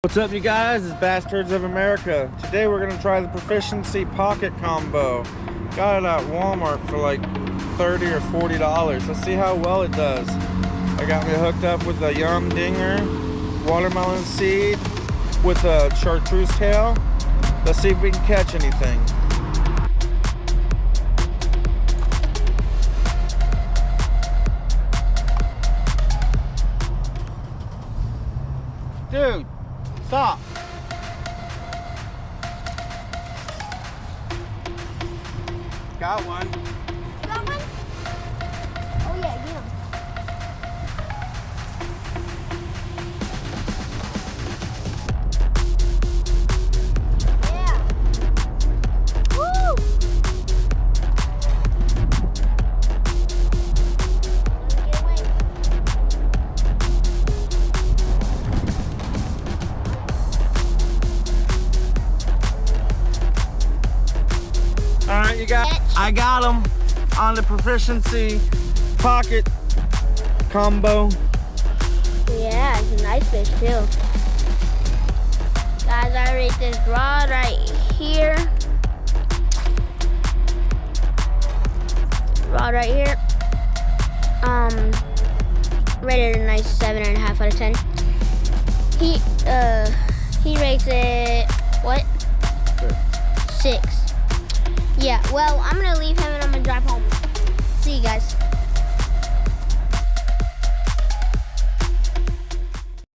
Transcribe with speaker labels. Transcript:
Speaker 1: What's up, you guys? It's Bastards of America. Today we're going to try the Proficiency Pocket Combo. Got it at Walmart for like $30 or $40. Let's see how well it does. I got me hooked up with a Yum Dinger, watermelon seed, with a chartreuse tail. Let's see if we can catch anything. Dude, stop. Got one.
Speaker 2: Got one? Oh yeah, get him. Yeah. Woo! Let me get away.
Speaker 1: All right, you got. I got him on the Proficiency Pocket Combo.
Speaker 2: Yeah, it's a nice fish too. Guys, I rate this rod right here. Rod right here. Rated a nice 7.5 out of 10. He rates it what? 6. Yeah, well, I'm gonna leave him and I'm gonna drive home. See you guys.